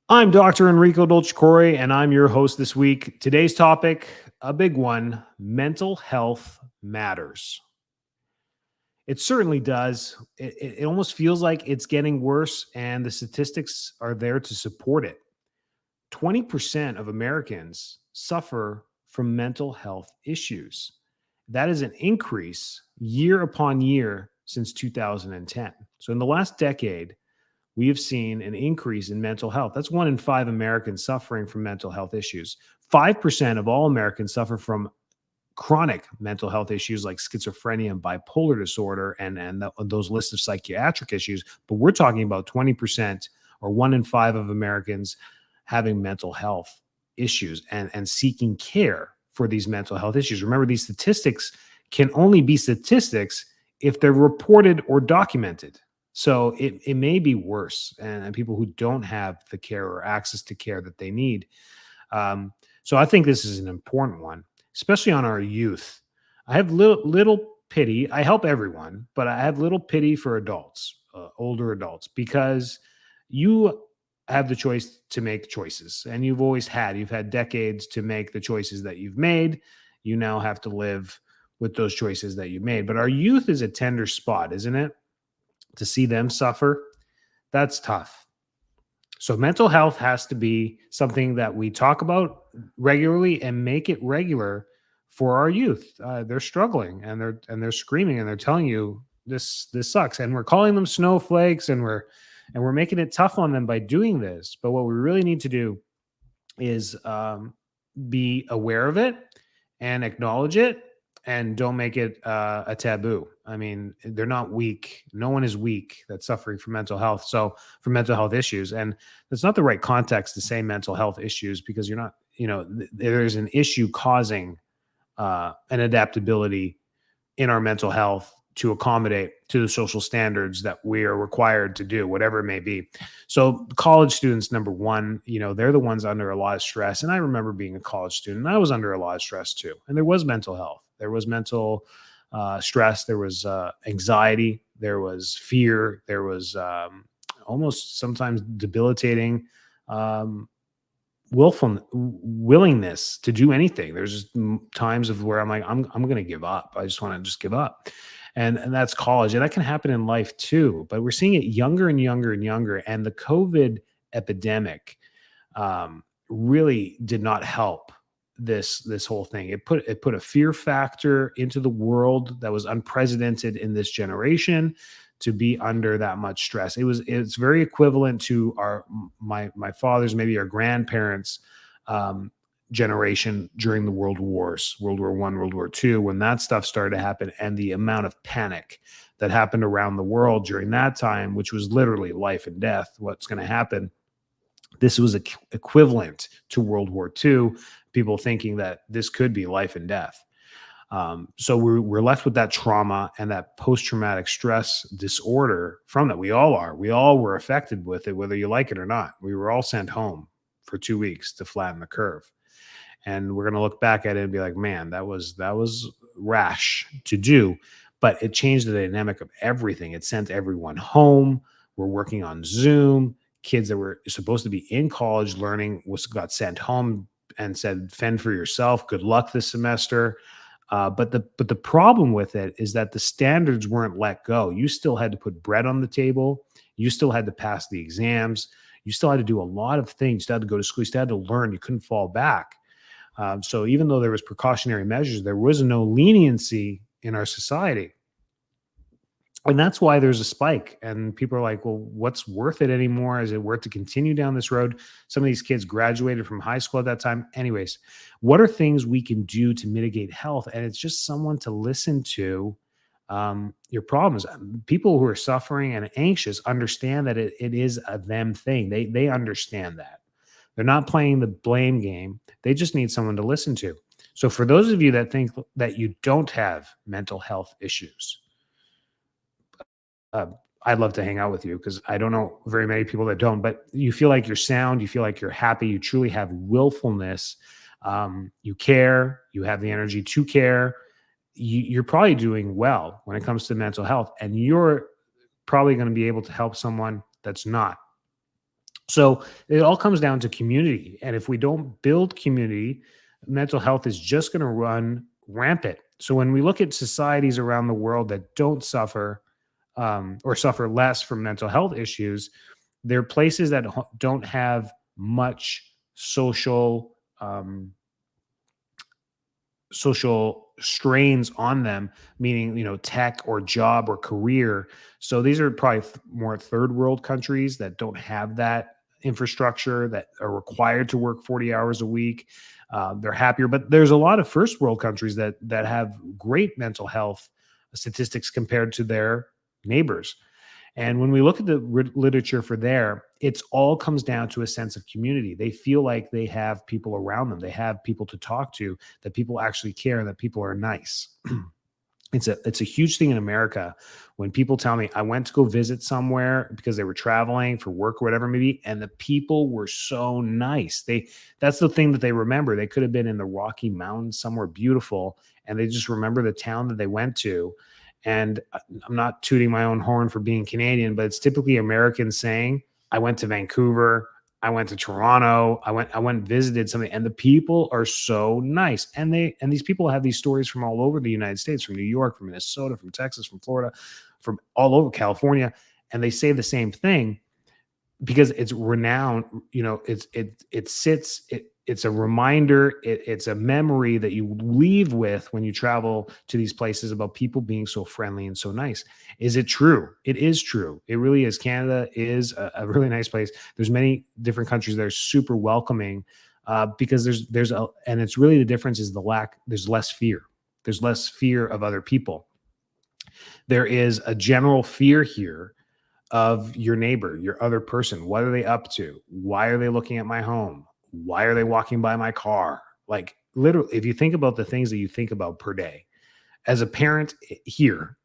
I'm Dr. Enrico Dolcecore, and I'm your host this week. Today's topic, a big one: mental health matters. It certainly does. It almost feels like it's getting worse, and the statistics are there to support it. 20% of Americans suffer from mental health issues. That is an increase year upon year since 2010. So, in the last decade, we have seen an increase in mental health. That's one in five Americans suffering from mental health issues. 5% of all Americans suffer from chronic mental health issues like schizophrenia and bipolar disorder and those lists of psychiatric issues. But we're talking about 20% or one in five of Americans having mental health issues and seeking care for these mental health issues. Remember, these statistics can only be statistics if they're reported or documented. So it may be worse, and people who don't have the care or access to care that they need. So I think this is an important one, especially on our youth. I have little pity. I help everyone, but I have little pity for adults, older adults, because you have the choice to make choices, and you've always had. You've had decades to make the choices that you've made. You now have to live with those choices that you made. But our youth is a tender spot, isn't it? To see them suffer, that's tough. So mental health has to be something that we talk about regularly and make it regular for our youth. They're struggling and they're screaming and they're telling you this sucks, and we're calling them snowflakes and we're making it tough on them by doing this. But what we really need to do is be aware of it and acknowledge it, and don't make it a taboo. I mean, they're not weak. No one is weak that's suffering from mental health. So, from mental health issues, and that's not the right context to say mental health issues, because you're not, there's an issue causing an adaptability in our mental health to accommodate to the social standards that we are required to do, whatever it may be. So college students, number one, they're the ones under a lot of stress. And I remember being a college student, and I was under a lot of stress too. And there was mental health, there was mental stress, there was anxiety, there was fear, there was almost sometimes debilitating willingness to do anything. There's just times of where I'm like, I'm going to give up. I just want to just give up. And that's college. And that can happen in life too. But we're seeing it younger and younger and younger. And the COVID epidemic really did not help this whole thing. It put a fear factor into the world that was unprecedented in this generation, to be under that much stress. It's very equivalent to my father's, maybe our grandparents' generation during the world wars, World War I, World War II, when that stuff started to happen, and the amount of panic that happened around the world during that time, which was literally life and death. What's going to happen? This was equivalent to World War II. People thinking that this could be life and death. So we're left with that trauma and that post-traumatic stress disorder from that. We all are. We all were affected with it, whether you like it or not. We were all sent home for 2 weeks to flatten the curve. And we're going to look back at it and be like, man, that was rash to do. But it changed the dynamic of everything. It sent everyone home. We're working on Zoom. Kids that were supposed to be in college learning got sent home and said, fend for yourself. Good luck this semester. But the problem with it is that the standards weren't let go. You still had to put bread on the table. You still had to pass the exams. You still had to do a lot of things. You still had to go to school. You still had to learn. You couldn't fall back. So even though there was precautionary measures, there was no leniency in our society. And that's why there's a spike. And people are like, well, what's worth it anymore? Is it worth to continue down this road? Some of these kids graduated from high school at that time. Anyways, what are things we can do to mitigate health? And it's just someone to listen to your problems. People who are suffering and anxious understand that it is a them thing. They understand that. They're not playing the blame game. They just need someone to listen to. So for those of you that think that you don't have mental health issues, uh, I'd love to hang out with you, because I don't know very many people that don't, but you feel like you're sound, you feel like you're happy, you truly have willfulness, you care, you have the energy to care. You're probably doing well when it comes to mental health, and you're probably going to be able to help someone that's not. So it all comes down to community. And if we don't build community, mental health is just going to run rampant. So when we look at societies around the world that don't suffer or suffer less from mental health issues, they're places that don't have much social strains on them, meaning, tech or job or career. So these are probably more third world countries that don't have that infrastructure, that are required to work 40 hours a week. They're happier, but there's a lot of first world countries that have great mental health statistics compared to their neighbors. And when we look at the literature for there, it's all comes down to a sense of community. They feel like they have people around them. They have people to talk to, that people actually care, and that people are nice. It's a huge thing in America when people tell me I went to go visit somewhere because they were traveling for work or whatever maybe, and the people were so nice. That's the thing that they remember. They could have been in the Rocky Mountains somewhere beautiful, and they just remember the town that they went to. And I'm not tooting my own horn for being Canadian, but it's typically Americans saying, I went to Vancouver, I went to Toronto, I went visited something, and the people are so nice. And these people have these stories from all over the United States, from New York, from Minnesota, from Texas, from Florida, from all over California, and they say the same thing because it's renowned. It's a reminder, it's a memory that you leave with when you travel to these places, about people being so friendly and so nice. Is it true? It is true. It really is. Canada is a really nice place. There's many different countries that are super welcoming, because and it's really, the difference is there's less fear. There's less fear of other people. There is a general fear here of your neighbor, your other person. What are they up to? Why are they looking at my home? Why are they walking by my car? Like, literally, if you think about the things that you think about per day as a parent here,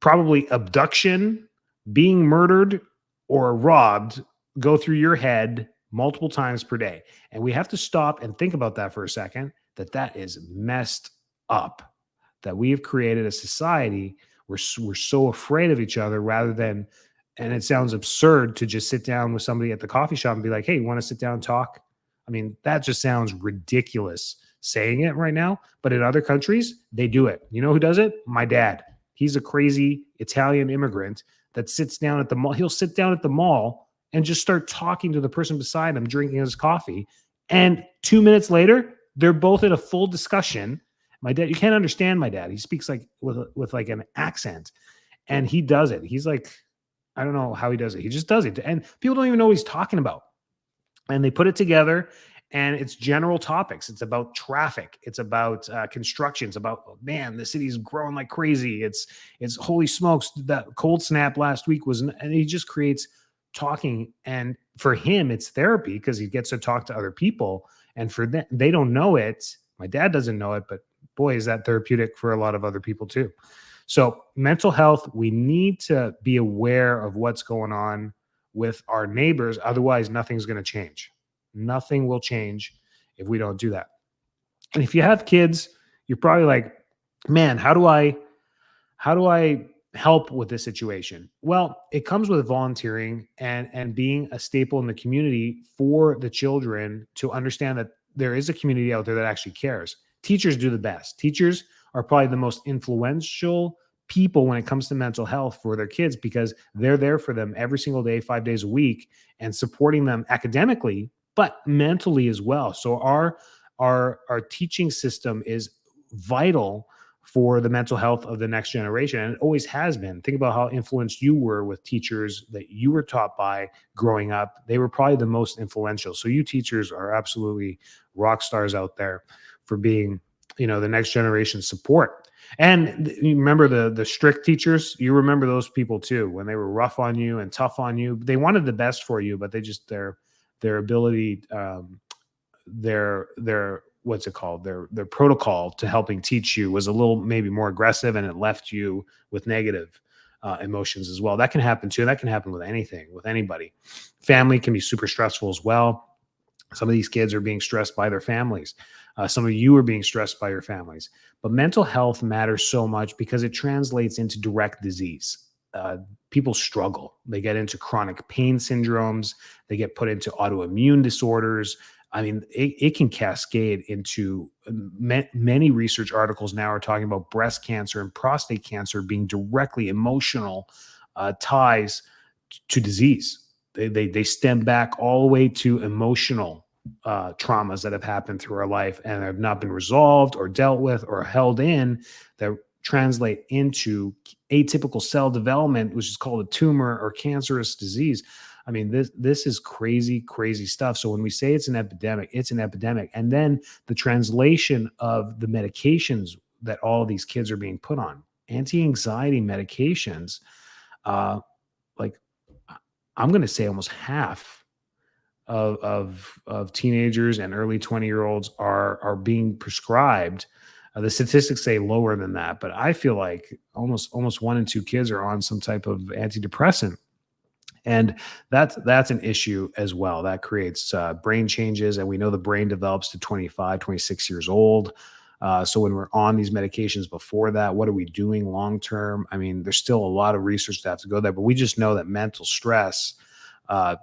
probably abduction, being murdered, or robbed go through your head multiple times per day. And we have to stop and think about that for a second, that is messed up, that we have created a society where we're so afraid of each other, rather than, and it sounds absurd to just sit down with somebody at the coffee shop and be like, hey, you want to sit down and talk? I mean, that just sounds ridiculous saying it right now. But in other countries, they do it. You know who does it? My dad. He's a crazy Italian immigrant that sits down at the mall. He'll sit down at the mall and just start talking to the person beside him, drinking his coffee. And 2 minutes later, they're both in a full discussion. My dad, you can't understand my dad. He speaks like with like an accent, and he does it. He's like, I don't know how he does it. He just does it. And people don't even know what he's talking about. And they put it together, and it's general topics. It's about traffic. It's about construction. It's about, oh, man, the city's growing like crazy. It's holy smokes. That cold snap last week and he just creates talking. And for him, it's therapy because he gets to talk to other people. And for them, they don't know it. My dad doesn't know it, but boy, is that therapeutic for a lot of other people too. So mental health, we need to be aware of what's going on with our neighbors. Otherwise, nothing's going to change. Nothing will change if we don't do that. And if you have kids, you're probably like, man, how do I help with this situation? Well, it comes with volunteering and being a staple in the community for the children to understand that there is a community out there that actually cares. Teachers do the best. Teachers are probably the most influential people when it comes to mental health for their kids, because they're there for them every single day, 5 days a week, and supporting them academically, but mentally as well. So our teaching system is vital for the mental health of the next generation. And it always has been. Think about how influenced you were with teachers that you were taught by growing up. They were probably the most influential. So you teachers are absolutely rock stars out there for being, the next generation support. And you remember the strict teachers, you remember those people too, when they were rough on you and tough on you. They wanted the best for you, but they just their ability, their what's it called, their protocol to helping teach you was a little maybe more aggressive, and it left you with negative emotions as well. That can happen too. That can happen with anything, with anybody. Family can be super stressful as well. Some of these kids are being stressed by their families. Some of you are being stressed by your families. But mental health matters so much because it translates into direct disease. uh, people struggle. They get into chronic pain syndromes. They get put into autoimmune disorders. I mean, it can cascade into many research articles now are talking about breast cancer and prostate cancer being directly emotional ties to disease. They stem back all the way to emotional traumas that have happened through our life and have not been resolved or dealt with or held in, that translate into atypical cell development, which is called a tumor or cancerous disease. I mean, this is crazy, crazy stuff. So when we say it's an epidemic, it's an epidemic. And then the translation of the medications that all of these kids are being put on, anti-anxiety medications, uh, like I'm going to say almost half of teenagers and early 20-year-olds are being prescribed. The statistics say lower than that, but I feel like almost 1 in 2 kids are on some type of antidepressant, and that's an issue as well. That creates brain changes, and we know the brain develops to 25, 26 years old. So when we're on these medications before that, what are we doing long term? I mean, there's still a lot of research to have to go there, but we just know that mental stress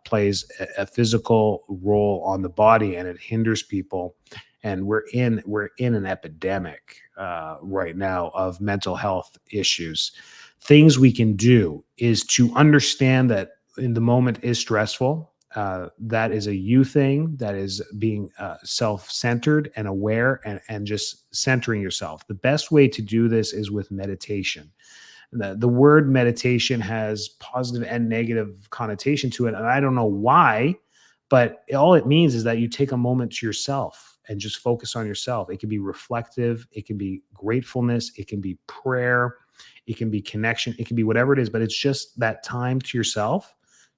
plays a physical role on the body, and it hinders people. And we're in an epidemic right now of mental health issues. Things we can do is to understand that in the moment is stressful. That is a you thing. That is being self-centered and aware, and just centering yourself. The best way to do this is with meditation. The word meditation has positive and negative connotation to it, and I don't know why, but all it means is that you take a moment to yourself and just focus on yourself. It can be reflective, it can be gratefulness, it can be prayer, it can be connection, it can be whatever it is, but it's just that time to yourself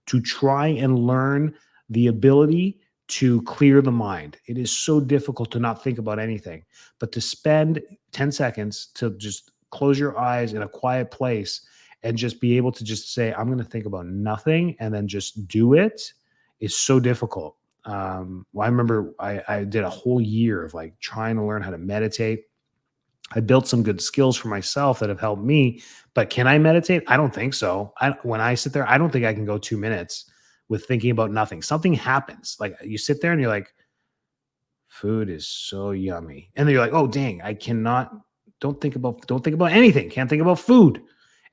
to try and learn the ability to clear the mind. It is so difficult to not think about anything, but to spend 10 seconds to just close your eyes in a quiet place and just be able to just say, I'm going to think about nothing, and then just do it, is so difficult. Well, I remember I did a whole year of like trying to learn how to meditate. I built some good skills for myself that have helped me, but can I meditate? I don't think so. When I sit there, I don't think I can go 2 minutes with thinking about nothing. Something happens. Like you sit there and you're like, food is so yummy. And then you're like, oh dang, I cannot, don't think about anything. Can't think about food.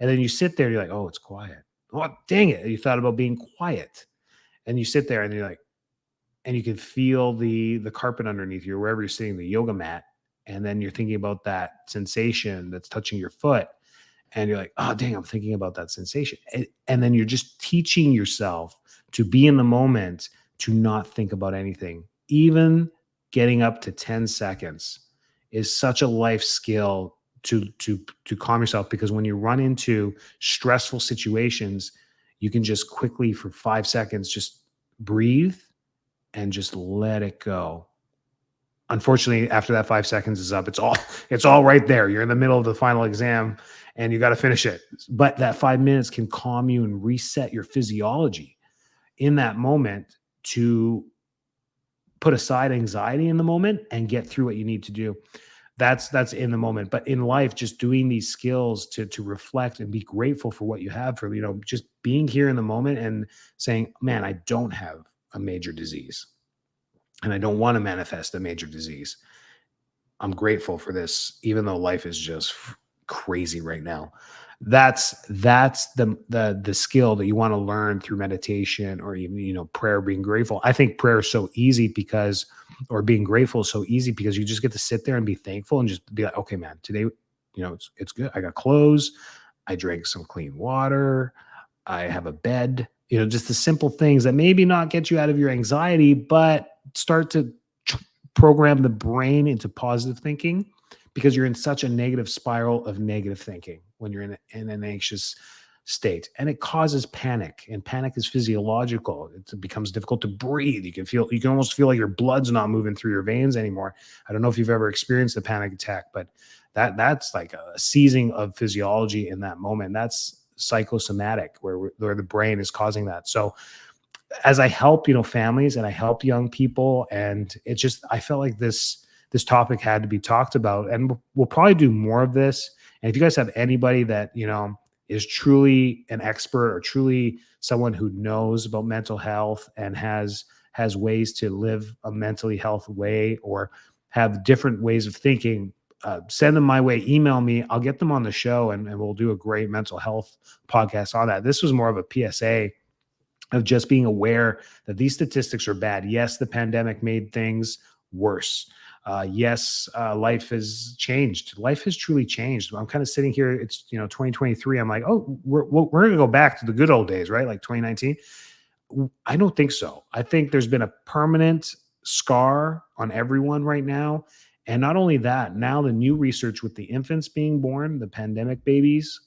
And then you sit there and you're like, oh, it's quiet. Oh, dang it. You thought about being quiet. And you sit there and you're like, and you can feel the carpet underneath you, wherever you're sitting, the yoga mat. And then you're thinking about that sensation that's touching your foot. And you're like, oh, dang, I'm thinking about that sensation. And then you're just teaching yourself to be in the moment, to not think about anything. Even getting up to 10 seconds is such a life skill to calm yourself, because when you run into stressful situations, you can just quickly for 5 seconds just breathe and just let it go. Unfortunately, after that 5 seconds is up, it's all right there. You're in the middle of the final exam and you got to finish it. But that 5 minutes can calm you and reset your physiology in that moment, to put aside anxiety in the moment and get through what you need to do. That's in the moment. But in life, just doing these skills to reflect and be grateful for what you have, for just being here in the moment and saying, man, I don't have a major disease and I don't want to manifest a major disease. I'm grateful for this, even though life is just crazy right now. That's the skill that you want to learn through meditation, or even prayer. Being grateful. I think prayer is so easy because, or being grateful is so easy because you just get to sit there and be thankful and just be like, okay, man, today, it's good. I got clothes. I drank some clean water. I have a bed. Just the simple things that maybe not get you out of your anxiety, but start to program the brain into positive thinking, because you're in such a negative spiral of negative thinking when you're in an anxious state, and it causes panic, and panic is physiological. It becomes difficult to breathe. You can almost feel like your blood's not moving through your veins anymore. I don't know if you've ever experienced a panic attack, but that's like a seizing of physiology in that moment. That's psychosomatic, where the brain is causing that. So as I help, families, and I help young people, and I felt like this topic had to be talked about, and we'll probably do more of this. And if you guys have anybody that, is truly an expert or truly someone who knows about mental health and has ways to live a mentally health way or have different ways of thinking, send them my way. Email me. I'll get them on the show, and we'll do a great mental health podcast on that. This was more of a PSA of just being aware that these statistics are bad. Yes, the pandemic made things worse. Yes, life has changed. Life has truly changed. I'm kind of sitting here. It's 2023. I'm like, oh, we're going to go back to the good old days, right? Like 2019. I don't think so. I think there's been a permanent scar on everyone right now. And not only that, now the new research with the infants being born, the pandemic babies,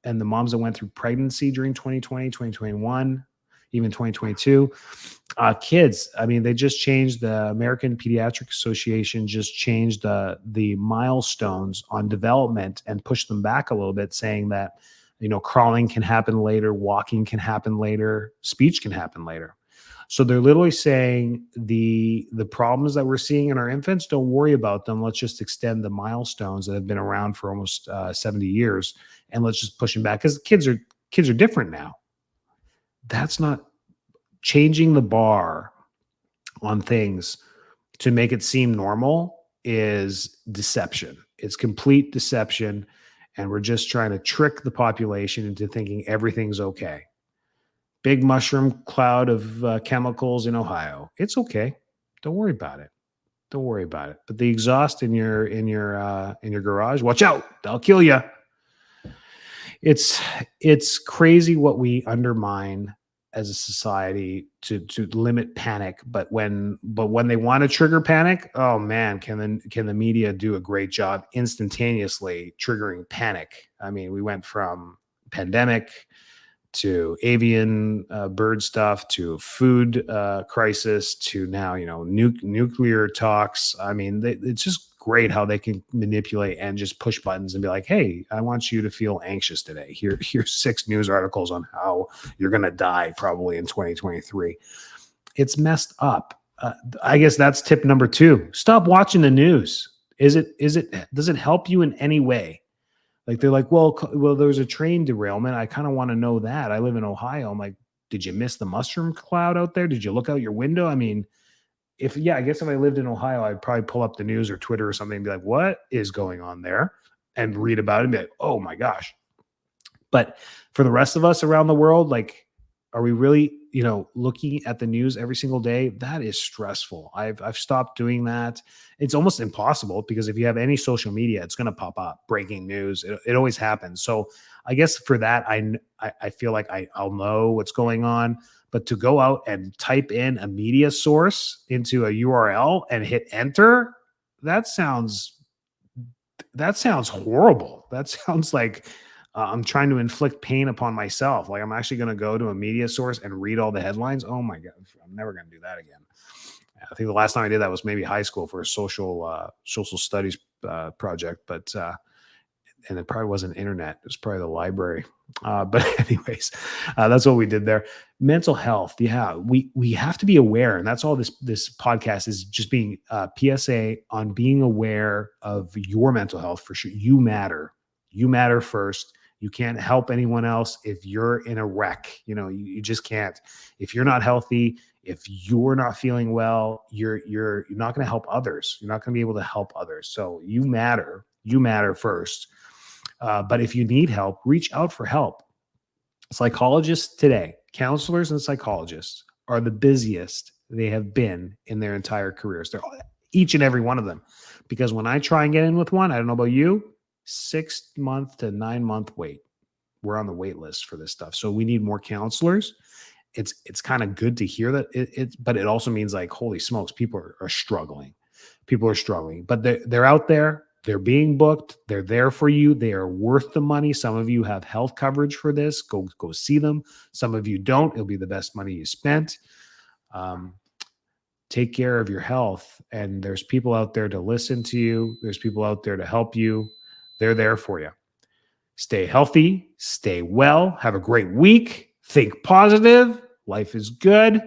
and the moms that went through pregnancy during 2020, 2021, even 2022, kids. I mean, they just changed the American Pediatric Association just changed the milestones on development and pushed them back a little bit, saying that crawling can happen later, walking can happen later, speech can happen later. So they're literally saying the problems that we're seeing in our infants, don't worry about them. Let's just extend the milestones that have been around for almost 70 years, and let's just push them back because kids are different now. That's not changing the bar on things to make it seem normal is deception. It's complete deception, and we're just trying to trick the population into thinking everything's okay. Big mushroom cloud of chemicals in Ohio. It's okay. Don't worry about it. Don't worry about it. But the exhaust in your garage, watch out. They'll kill you. It's crazy what we undermine as a society to limit panic. But when they want to trigger panic, oh man, can the media do a great job instantaneously triggering panic? I mean, we went from pandemic to avian bird stuff to food crisis to now nuclear talks. I mean, it's just great how they can manipulate and just push buttons and be like, hey, I want you to feel anxious today. Here's 6 news articles on how you're going to die probably in 2023. It's messed up. I guess that's tip number 2. Stop watching the news. Does it help you in any way? Like they're like, well, there's a train derailment. I kind of want to know that. I live in Ohio. I'm like, did you miss the mushroom cloud out there? Did you look out your window? I mean, I guess if I lived in Ohio, I'd probably pull up the news or Twitter or something and be like, what is going on there? And read about it and be like, oh my gosh. But for the rest of us around the world, like, are we really, looking at the news every single day? That is stressful. I've stopped doing that. It's almost impossible because if you have any social media, it's going to pop up breaking news. It always happens. So I guess for that, I feel like I'll know what's going on. But to go out and type in a media source into a URL and hit enter, that sounds horrible. That sounds like I'm trying to inflict pain upon myself. Like I'm actually going to go to a media source and read all the headlines. Oh my God, I'm never going to do that again. I think the last time I did that was maybe high school for a social studies project, but and it probably wasn't internet. It was probably the library. But anyways, that's what we did there. Mental health. Yeah, we have to be aware. And that's all this podcast is, just being PSA on being aware of your mental health for sure. You matter. You matter first. You can't help anyone else if you're in a wreck. You just can't. If you're not healthy, if you're not feeling well, you're not going to help others. You're not going to be able to help others. So you matter. You matter first. But if you need help, reach out for help. Psychologists today, counselors and psychologists are the busiest they have been in their entire careers. They're each and every one of them. Because when I try and get in with one, I don't know about you, 6 month to 9 month wait. We're on the wait list for this stuff. So we need more counselors. It's kind of good to hear that but it also means like, holy smokes, people are struggling. People are struggling, but they're out there. They're being booked. They're there for you. They are worth the money. Some of you have health coverage for this. Go see them. Some of you don't. It'll be the best money you spent. Take care of your health. And there's people out there to listen to you. There's people out there to help you. They're there for you. Stay healthy. Stay well. Have a great week. Think positive. Life is good.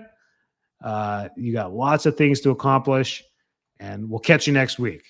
You got lots of things to accomplish. And we'll catch you next week.